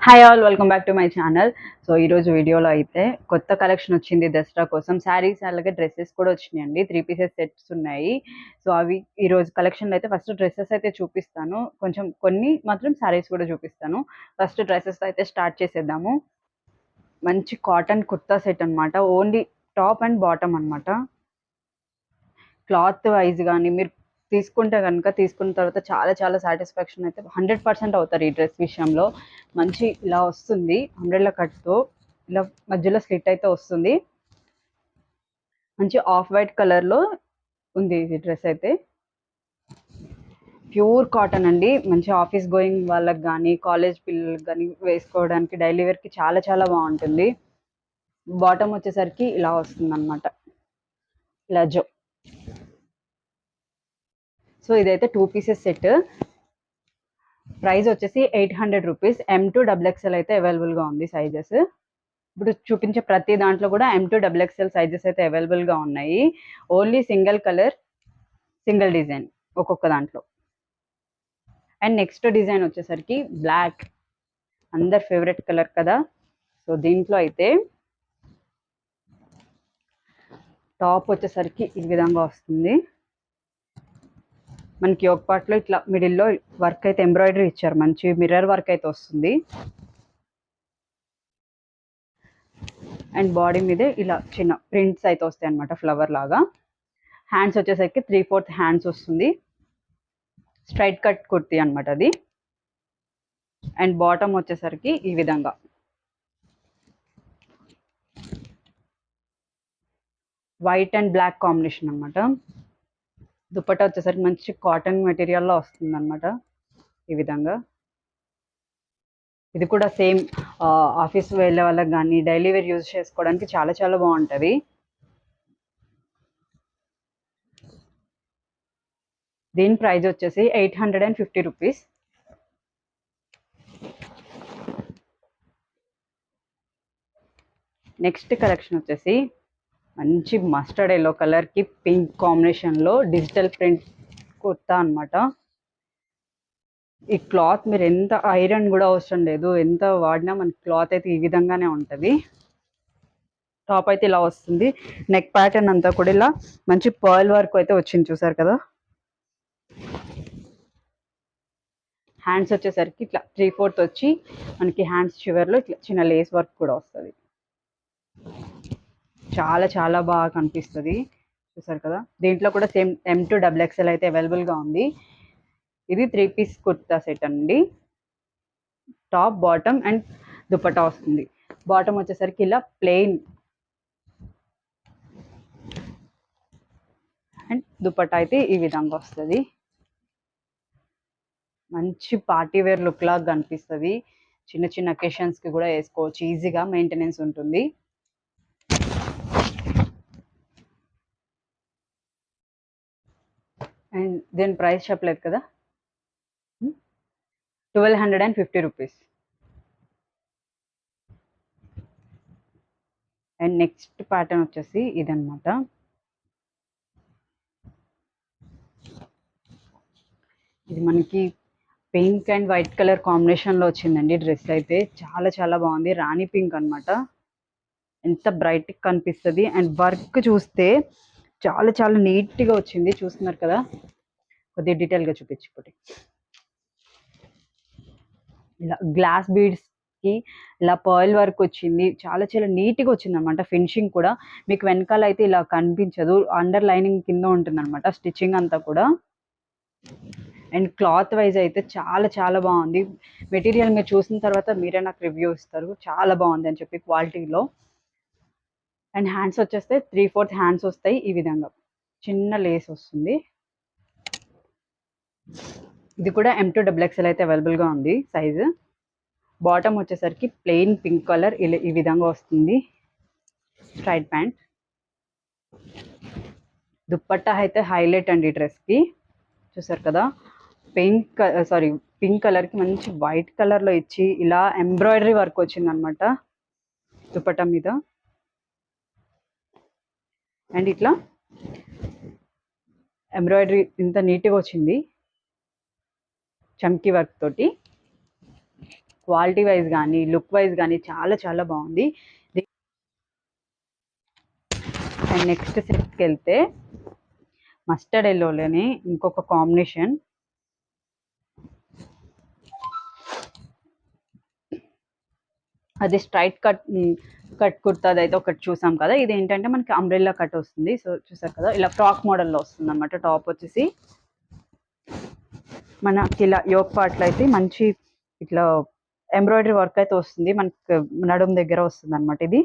Hi all, welcome back to my channel. So ఈరోజు వీడియోలో అయితే కొత్త కలెక్షన్ వచ్చింది దసరా కోసం. శారీస్ అలాగే డ్రెస్సెస్ కూడా వచ్చినాయండి. 3 పీసెస్ సెట్స్ ఉన్నాయి. సో అవి ఈరోజు కలెక్షన్లో అయితే ఫస్ట్ డ్రెస్సెస్ అయితే చూపిస్తాను, కొంచెం కొన్ని మాత్రం శారీస్ కూడా చూపిస్తాను. ఫస్ట్ డ్రెస్సెస్ అయితే స్టార్ట్ చేసేద్దాము. మంచి కాటన్ కుర్తా సెట్ అనమాట, ఓన్లీ టాప్ అండ్ బాటమ్ అనమాట. క్లాత్ వైజ్ కానీ మీరు తీసుకుంటే కనుక తీసుకున్న తర్వాత చాలా చాలా సాటిస్ఫాక్షన్ అయితే 100% అవుతారు ఈ డ్రెస్ విషయంలో. మంచి ఇలా వస్తుంది, అంబ్రెల్లా కట్తో ఇలా మధ్యలో స్లిట్ అయితే వస్తుంది. మంచి ఆఫ్ వైట్ కలర్లో ఉంది ఈ డ్రెస్ అయితే. ప్యూర్ కాటన్ అండి, మంచి ఆఫీస్ గోయింగ్ వాళ్ళకి కానీ కాలేజ్ పిల్లలకి కానీ వేసుకోవడానికి డైలీ వేర్కి చాలా చాలా బాగుంటుంది. బాటమ్ వచ్చేసరికి ఇలా వస్తుంది అనమాట, లజో. సో ఇదైతే 2 పీసెస్ సెట్. ప్రైస్ వచ్చేసి 800 రూపీస్. M2 XXL అయితే అవైలబుల్గా ఉంది సైజెస్. ఇప్పుడు చూపించే ప్రతి దాంట్లో కూడా M2 XXL సైజెస్ అయితే అవైలబుల్గా ఉన్నాయి. Only single colour, single design ఒక్కొక్క దాంట్లో. అండ్ నెక్స్ట్ డిజైన్ వచ్చేసరికి బ్లాక్, అందరి ఫేవరెట్ కలర్ కదా. సో దీంట్లో అయితే టాప్ వచ్చేసరికి ఈ విధంగా వస్తుంది. మనకి ఒక పార్ట్లో ఇట్లా మిడిల్లో వర్క్ అయితే ఎంబ్రాయిడరీ ఇచ్చారు, మంచి మిర్రర్ వర్క్ అయితే వస్తుంది. అండ్ బాడీ మీదే ఇలా చిన్న ప్రింట్స్ అయితే వస్తాయి అనమాట, ఫ్లవర్ లాగా. హ్యాండ్స్ వచ్చేసరికి 3/4 హ్యాండ్స్ వస్తుంది. స్ట్రైట్ కట్ కుర్తీ అనమాట అది. అండ్ బాటమ్ వచ్చేసరికి ఈ విధంగా వైట్ అండ్ బ్లాక్ కాంబినేషన్ అనమాట. దుపట్టా వచ్చేసరికి మంచి కాటన్ మెటీరియల్లో వస్తుంది అనమాట ఈ విధంగా. ఇది కూడా సేమ్ ఆఫీస్ వెళ్ళే వాళ్ళకి కానీ డైలీ వేర్ యూజ్ చేసుకోవడానికి చాలా చాలా బాగుంటుంది. దీని ప్రైస్ వచ్చేసి 850 రూపీస్. నెక్స్ట్ కలెక్షన్ వచ్చేసి మంచి మస్టర్డ్ ఎల్లో కలర్కి పింక్ కాంబినేషన్లో డిజిటల్ ప్రింట్ కుర్తా అనమాట. ఈ క్లాత్ మీరు ఎంత ఐరన్ కూడా అవసరం లేదు, ఎంత వాడినా మనకి క్లాత్ అయితే ఈ విధంగానే ఉంటుంది. టాప్ అయితే ఇలా వస్తుంది. నెక్ ప్యాటర్న్ అంతా కూడా ఇలా మంచి పర్ల్ వర్క్ అయితే వచ్చింది, చూసారు కదా. హ్యాండ్స్ వచ్చేసరికి ఇట్లా 3/4 వచ్చి మనకి హ్యాండ్స్ చివర్లో ఇట్లా చిన్న లేస్ వర్క్ కూడా వస్తుంది. చాలా చాలా బాగా కనిపిస్తుంది, చూసారు కదా. దీంట్లో కూడా సేమ్ M2 XXL అయితే అవైలబుల్గా ఉంది. ఇది 3 పీస్ కుర్తా సెట్ అండి. టాప్, బాటమ్ అండ్ దుపట్టా వస్తుంది. బాటమ్ వచ్చేసరికి ఇలా ప్లెయిన్ అండ్ దుపట్టా అయితే ఈ విధంగా వస్తుంది. మంచి పార్టీ వేర్ లుక్ లాగా కనిపిస్తుంది. చిన్న చిన్న అకేషన్స్కి కూడా వేసుకోవచ్చు, ఈజీగా మెయింటెనెన్స్ ఉంటుంది. అండ్ దీని ప్రైస్ చెప్పలేదు కదా, 1250 రూపీస్. అండ్ నెక్స్ట్ ప్యాటర్న్ వచ్చేసి ఇదనమాట. ఇది మనకి పింక్ అండ్ వైట్ కలర్ కాంబినేషన్లో వచ్చిందండి డ్రెస్ అయితే. చాలా చాలా బాగుంది, రాణి పింక్ అనమాట. ఎంత బ్రైట్ కనిపిస్తుంది. అండ్ వర్క్ చూస్తే చాలా చాలా నీట్గా వచ్చింది, చూస్తున్నారు కదా. కొద్దిగా డీటెయిల్గా చూపించుకోండి. ఇలా గ్లాస్ బీడ్స్కి ఇలా పర్ల్ వర్క్ వచ్చింది, చాలా చాలా నీట్గా వచ్చింది అనమాట. ఫినిషింగ్ కూడా మీకు వెనకాల అయితే ఇలా కనిపించదు, అండర్ లైనింగ్ కింద ఉంటుంది అనమాట స్టిచ్చింగ్ అంతా కూడా. అండ్ క్లాత్ వైజ్ అయితే చాలా చాలా బాగుంది. మెటీరియల్ మీరు చూసిన తర్వాత మీరే నాకు రివ్యూ ఇస్తారు, చాలా బాగుంది అని చెప్పి క్వాలిటీలో. అండ్ హ్యాండ్స్ వచ్చేస్తే 3/4 హ్యాండ్స్ వస్తాయి ఈ విధంగా, చిన్న లేస్ వస్తుంది. ఇది కూడా M2 XXL అయితే అవైలబుల్గా ఉంది సైజు. బాటమ్ వచ్చేసరికి ప్లెయిన్ పింక్ కలర్ ఈ విధంగా వస్తుంది, స్ట్రైట్ ప్యాంట్. దుప్పట్టా అయితే హైలైట్ అండి డ్రెస్కి, చూసారు కదా. పింక్ కలర్కి మంచి వైట్ కలర్లో ఇచ్చి ఇలా ఎంబ్రాయిడరీ వర్క్ వచ్చింది అనమాట దుపట్టా మీద. అండ్ ఇట్లా ఎంబ్రాయిడరీ ఇంత నీట్గా వచ్చింది చమ్కీ వర్క్ తోటి. క్వాలిటీ వైజ్ కానీ లుక్ వైజ్ కానీ చాలా చాలా బాగుంది. అండ్ నెక్స్ట్ సెట్కి వెళ్తే మస్టర్డ్ ఎల్లోలోనే ఇంకొక కాంబినేషన్. అది స్ట్రైట్ కట్ కుర్తాది అయితే ఒకటి చూసాం కదా, ఇది ఏంటంటే మనకి అంబ్రెల్లా కట్ వస్తుంది. సో చూసారు కదా, ఇలా ఫ్రాక్ మోడల్లో వస్తుంది అనమాట. టాప్ వచ్చేసి మనకి ఇలా యోక్ పార్ట్లో అయితే మంచి ఇట్లా ఎంబ్రాయిడరీ వర్క్ అయితే వస్తుంది, మనకి నడుం దగ్గర వస్తుంది అనమాట. ఇది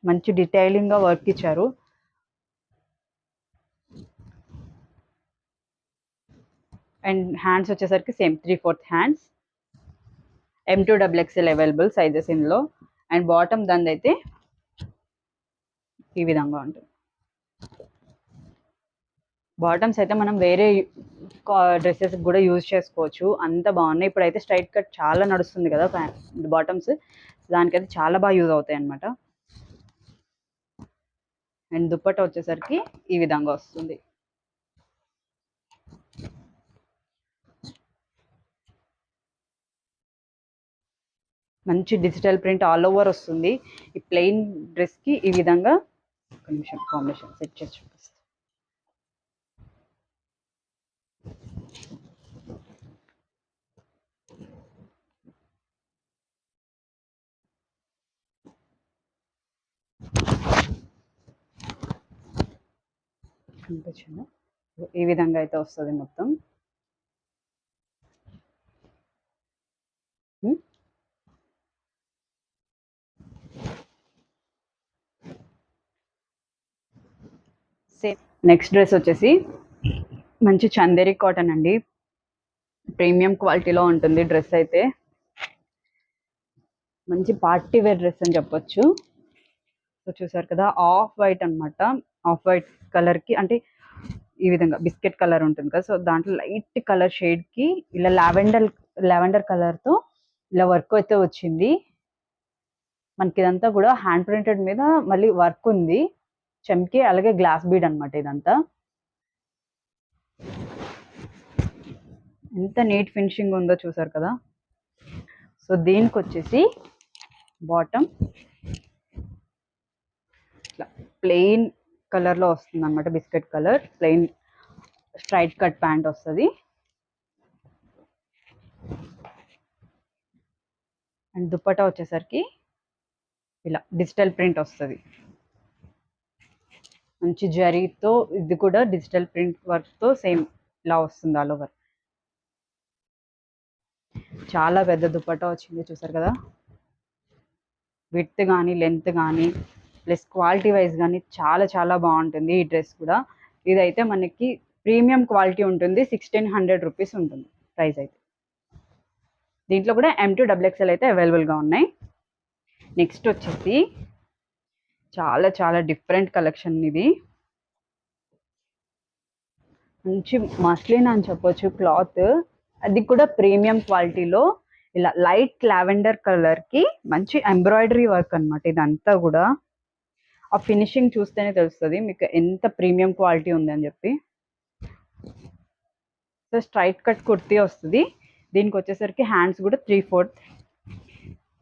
మంచి డీటెయిలింగ్ గా వర్క్ ఇచ్చారు. అండ్ హ్యాండ్స్ వచ్చేసరికి same 3/4 hands, M2XXL available sizes ఇందులో. అండ్ బాటమ్ దాని అయితే ఈ విధంగా ఉంటుంది. బాటమ్స్ అయితే మనం వేరే డ్రెస్సెస్ కూడా యూజ్ చేసుకోవచ్చు, అంత బాగున్నాయి. ఇప్పుడైతే స్ట్రైట్ కట్ చాలా నడుస్తుంది కదా బాటమ్స్, దానికైతే చాలా బాగా యూజ్ అవుతాయి అనమాట. అండ్ దుప్పట్టా వచ్చేసరికి ఈ విధంగా వస్తుంది. మంచి డిజిటల్ ప్రింట్ ఆల్ ఓవర్ వస్తుంది. ఈ ప్లెయిన్ డ్రెస్కి ఈ విధంగా ఒక నిమిషం కాంబినేషన్ సెట్ చేసి చూపిస్తాను. కనిపించిందా? ఈ విధంగా అయితే వస్తుంది మొత్తం. సేమ్ నెక్స్ట్ డ్రెస్ వచ్చేసి మంచి చందేరి కాటన్ అండి, ప్రీమియం క్వాలిటీలో ఉంటుంది డ్రెస్ అయితే. మంచి పార్టీ వేర్ డ్రెస్ అని చెప్పొచ్చు. సో చూసారు కదా, ఆఫ్ వైట్ అనమాట. ఆఫ్ వైట్ కలర్కి అంటే ఈ విధంగా బిస్కెట్ కలర్ ఉంటుంది కదా, సో దాంట్లో లైట్ కలర్ షేడ్కి ఇలా లావెండర్ కలర్తో ఇలా వర్క్ అయితే వచ్చింది. మనకి ఇదంతా కూడా హ్యాండ్ ప్రింటెడ్ మీద మళ్ళీ వర్క్ ఉంది, చెమ్కి, అలాగే గ్లాస్ బీడ్ అనమాట ఇదంతా. ఎంత నీట్ ఫినిషింగ్ ఉందో చూసారు కదా. సో దీనికి వచ్చేసి బాటమ్ ఇట్లా ప్లెయిన్ కలర్లో వస్తుంది అనమాట, biscuit colour, plain straight cut pant వస్తుంది. అండ్ దుప్పటా వచ్చేసరికి ఇలా డిజిటల్ ప్రింట్ వస్తుంది, మంచి జరీతో. ఇది కూడా డిజిటల్ ప్రింట్ వర్క్తో సేమ్ ఇలా వస్తుంది ఆల్ ఓవర్. చాలా పెద్ద దుప్పటా వచ్చింది చూసారు కదా. విడ్త్ కానీ లెంత్ కానీ ప్లస్ క్వాలిటీ వైజ్ కానీ చాలా చాలా బాగుంటుంది ఈ డ్రెస్ కూడా. ఇదైతే మనకి ప్రీమియం క్వాలిటీ ఉంటుంది, 1600 రూపీస్ ఉంటుంది ప్రైస్ అయితే. దీంట్లో కూడా M2XXL అయితే అవైలబుల్గా ఉన్నాయి. నెక్స్ట్ వచ్చేసి చాలా చాలా డిఫరెంట్ కలెక్షన్ ఇది. మంచి మస్లిన్ అని చెప్పొచ్చు క్లాత్, అది కూడా ప్రీమియం క్వాలిటీలో. ఇలా లైట్ లావెండర్ కలర్కి మంచి ఎంబ్రాయిడరీ వర్క్ అనమాట ఇదంతా కూడా. ఆ ఫినిషింగ్ చూస్తేనే తెలుస్తుంది మీకు ఎంత ప్రీమియం క్వాలిటీ ఉంది అని చెప్పి. సో స్ట్రైట్ కట్ కుర్తీ వస్తుంది. దీనికి వచ్చేసరికి హ్యాండ్స్ కూడా 3/4.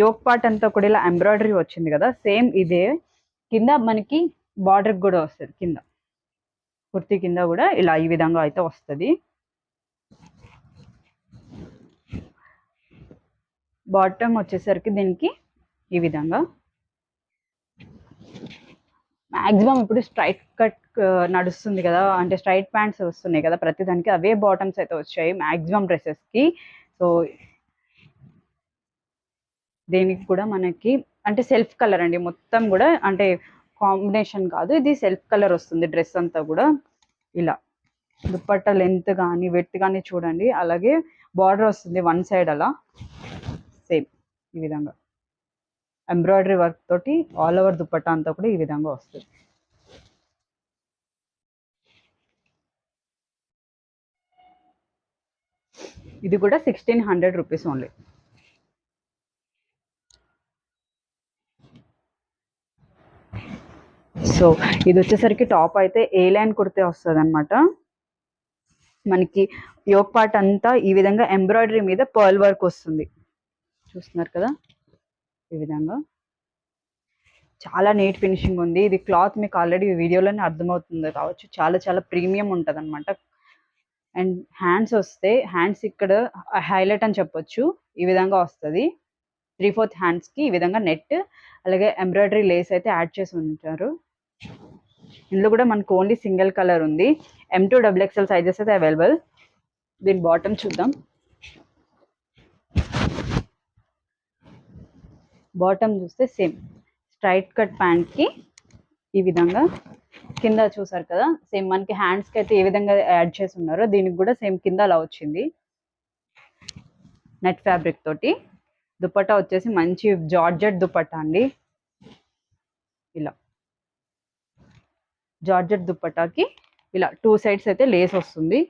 యోక్ పార్ట్ అంతా కూడా ఇలా ఎంబ్రాయిడరీ వచ్చింది కదా, సేమ్ ఇదే. కింద మనకి బార్డర్ కూడా వస్తుంది, కింద కుర్తీ కింద కూడా ఇలా ఈ విధంగా అయితే వస్తుంది. బాటమ్ వచ్చేసరికి దీనికి ఈ విధంగా. మ్యాక్సిమం ఇప్పుడు స్ట్రైట్ కట్ నడుస్తుంది కదా, అంటే స్ట్రైట్ ప్యాంట్స్ వస్తున్నాయి కదా ప్రతిదానికి, అవే బాటమ్స్ అయితే వచ్చాయి మ్యాక్సిమం డ్రెస్సెస్కి. సో దీనికి కూడా మనకి అంటే సెల్ఫ్ కలర్ అండి మొత్తం కూడా, అంటే కాంబినేషన్ కాదు, ఇది సెల్ఫ్ కలర్ వస్తుంది డ్రెస్ అంతా కూడా. ఇలా దుప్పట్ట లెంత్ కానీ విడ్త్ కానీ చూడండి, అలాగే బార్డర్ వస్తుంది వన్ సైడ్ అలా సేమ్ ఈ విధంగా ఎంబ్రాయిడరీ వర్క్ తోటి ఆల్ ఓవర్ దుప్పట్ట అంతా కూడా ఈ విధంగా వస్తుంది. ఇది కూడా 1600 రూపీస్ ఓన్లీ. సో ఇది వచ్చేసరికి టాప్ అయితే ఏ లైన్ కుర్తే వస్తుంది అనమాట. మనకి యోక్ పార్ట్ అంతా ఈ విధంగా ఎంబ్రాయిడరీ మీద పర్ల్ వర్క్ వస్తుంది. చూస్తున్నారు కదా, ఈ విధంగా చాలా నీట్ ఫినిషింగ్ ఉంది. ఇది క్లాత్ మీకు ఆల్రెడీ వీడియోలోనే అర్థమవుతుంది కావచ్చు, చాలా చాలా ప్రీమియం ఉంటుంది అనమాట. అండ్ హ్యాండ్స్ వస్తే, హ్యాండ్స్ ఇక్కడ హైలైట్ అని చెప్పొచ్చు. ఈ విధంగా వస్తుంది 3/4 హ్యాండ్స్కి ఈ విధంగా నెట్, అలాగే ఎంబ్రాయిడరీ లేస్ అయితే యాడ్ చేసి ఉంటారు. ఇందులో కూడా మనకు ఓన్లీ సింగిల్ కలర్ ఉంది. M2 XXL సైజెస్ అయితే అవైలబుల్. దీని బాటమ్ చూద్దాం. బాటమ్ చూస్తే సేమ్ స్ట్రైట్ కట్ ప్యాంట్కి ఈ విధంగా కింద చూసారు కదా, సేమ్ మనకి హ్యాండ్స్కి అయితే ఏ విధంగా యాడ్ చేసి ఉన్నారో దీనికి కూడా సేమ్ కింద అలా వచ్చింది నెట్ ఫ్యాబ్రిక్ తోటి. దుపట్టా వచ్చేసి మంచి జార్జెట్ దుపట్టా అండి. ఇలా జార్జెట్ దుపట్టాకి ఇలా 2 సైడ్స్ అయితే లేస్ వస్తుంది.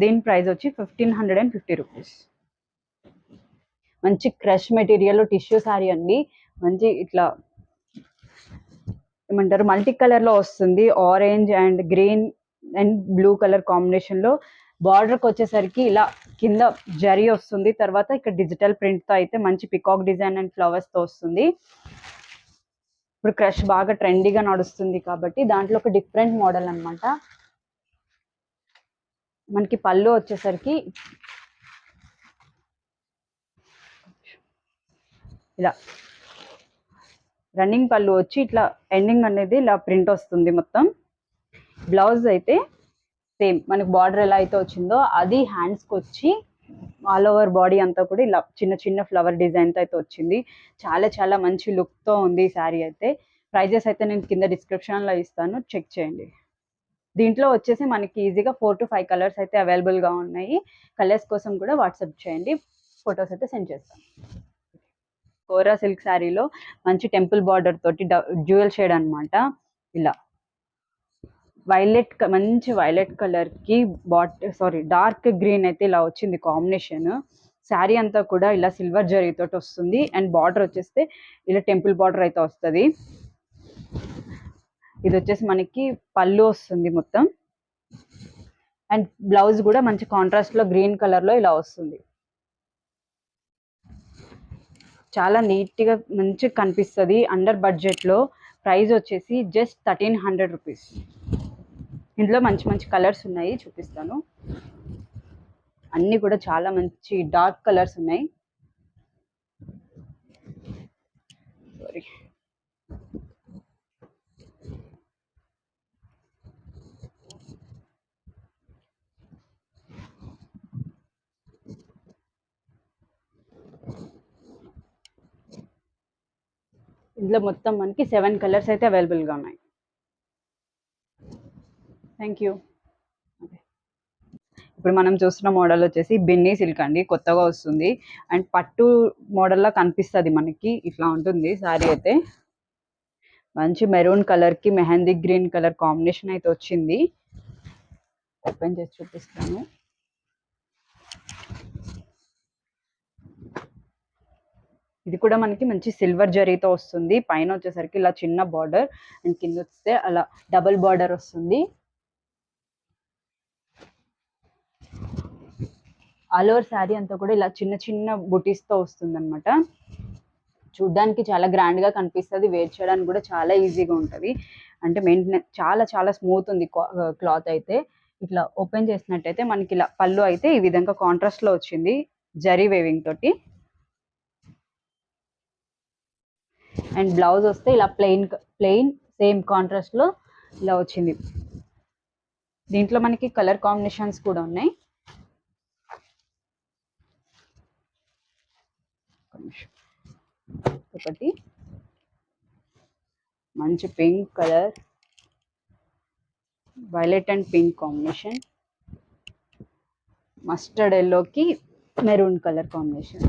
దీని ప్రైస్ వచ్చి 1550 రూపీస్. మంచి క్రష్ మెటీరియల్ టిష్యూ శారీ అండి. మంచి ఇట్లా ఏమంటారు, మల్టీ కలర్ లో వస్తుంది. Orange and green and blue colour combination లో. బార్డర్కి వచ్చేసరికి ఇలా కింద జరీ వస్తుంది. తర్వాత ఇక్కడ డిజిటల్ ప్రింట్ తో అయితే మంచి పికాక్ డిజైన్ అండ్ ఫ్లవర్స్ తో వస్తుంది. ఇప్పుడు క్రష్ బాగా ట్రెండీగా నడుస్తుంది కాబట్టి దాంట్లో ఒక డిఫరెంట్ మోడల్ అనమాట. మనకి పళ్ళు వచ్చేసరికి ఇలా రన్నింగ్ పళ్ళు వచ్చి ఇట్లా ఎండింగ్ అనేది ఇలా ప్రింట్ వస్తుంది మొత్తం. బ్లౌజ్ అయితే సేమ్ మనకి బార్డర్ ఎలా అయితే వచ్చిందో అది హ్యాండ్స్కి వచ్చి ఆల్ ఓవర్ బాడీ అంతా కూడా ఇలా చిన్న చిన్న ఫ్లవర్ డిజైన్తో అయితే వచ్చింది. చాలా చాలా మంచి లుక్తో ఉంది ఈ శారీ అయితే. ప్రైజెస్ అయితే నేను కింద డిస్క్రిప్షన్లో ఇస్తాను, చెక్ చేయండి. దీంట్లో వచ్చేసి మనకి ఈజీగా 4 to 5 కలర్స్ అయితే అవైలబుల్గా ఉన్నాయి. కలర్స్ కోసం కూడా వాట్సాప్ చేయండి, ఫొటోస్ అయితే సెండ్ చేస్తాను. కోరా సిల్క్ శారీలో మంచి టెంపుల్ బార్డర్ తోటి డ్యూయల్ షేడ్ అనమాట. ఇలా మంచి వైలెట్ కలర్కి డార్క్ గ్రీన్ అయితే ఇలా వచ్చింది కాంబినేషన్. శారీ అంతా కూడా ఇలా సిల్వర్ జరీతోటి వస్తుంది. అండ్ బార్డర్ వచ్చేస్తే ఇలా టెంపుల్ బార్డర్ అయితే వస్తుంది. ఇది వచ్చేసి మనకి పళ్ళు వస్తుంది మొత్తం. అండ్ బ్లౌజ్ కూడా మంచి కాంట్రాస్ట్ లో గ్రీన్ కలర్ లో ఇలా వస్తుంది. చాలా నీట్ గా మంచి కనిపిస్తుంది. అండర్ బడ్జెట్ లో. ప్రైస్ వచ్చేసి జస్ట్ 1300 రూపీస్. ఇందులో మంచి మంచి కలర్స్ ఉన్నాయి, చూపిస్తాను. అన్ని కూడా చాలా మంచి డార్క్ కలర్స్ ఉన్నాయి. సారీ, ఇందులో మొత్తం మనకి 7 కలర్స్ అయితే అవైలబుల్గా ఉన్నాయి. Thank you. ఇప్పుడు మనం చూస్తున్న మోడల్ వచ్చేసి బిన్నీ సిల్క్ అండి, కొత్తగా వస్తుంది. అండ్ పట్టు మోడల్లా కనిపిస్తుంది మనకి. ఇట్లా ఉంటుంది శారీ అయితే. మంచి మెరూన్ కలర్కి మెహందీ గ్రీన్ కలర్ కాంబినేషన్ అయితే వచ్చింది. ఓపెన్ చేసి చూపిస్తాను. ఇది కూడా మనకి మంచి సిల్వర్ జరీతో వస్తుంది. పైన వచ్చేసరికి ఇలా చిన్న బార్డర్ అండ్ కింద వస్తే అలా డబుల్ బార్డర్ వస్తుంది. ఆల్ ఓవర్ శారీ అంతా కూడా ఇలా చిన్న చిన్న బుటీస్తో వస్తుంది అనమాట. చూడ్డానికి చాలా గ్రాండ్గా కనిపిస్తుంది. వేర్ చేయడానికి కూడా చాలా ఈజీగా ఉంటుంది. అంటే మెయింటెనెన్స్ చాలా చాలా స్మూత్ ఉంది క్లాత్ అయితే. ఇట్లా ఓపెన్ చేసినట్టయితే మనకి ఇలా పళ్ళు అయితే ఈ విధంగా కాంట్రాస్ట్లో వచ్చింది జరీ వేవింగ్ తోటి. అండ్ బ్లౌజ్ వస్తే ఇలా ప్లెయిన్ సేమ్ కాంట్రాస్ట్లో ఇలా వచ్చింది. దీంట్లో మనకి కలర్ కాంబినేషన్స్ కూడా ఉన్నాయి. ఒకటి మంచి pink colour, violet and pink combination, mustard ఎల్లోకి మెరూన్ కలర్ కాంబినేషన్.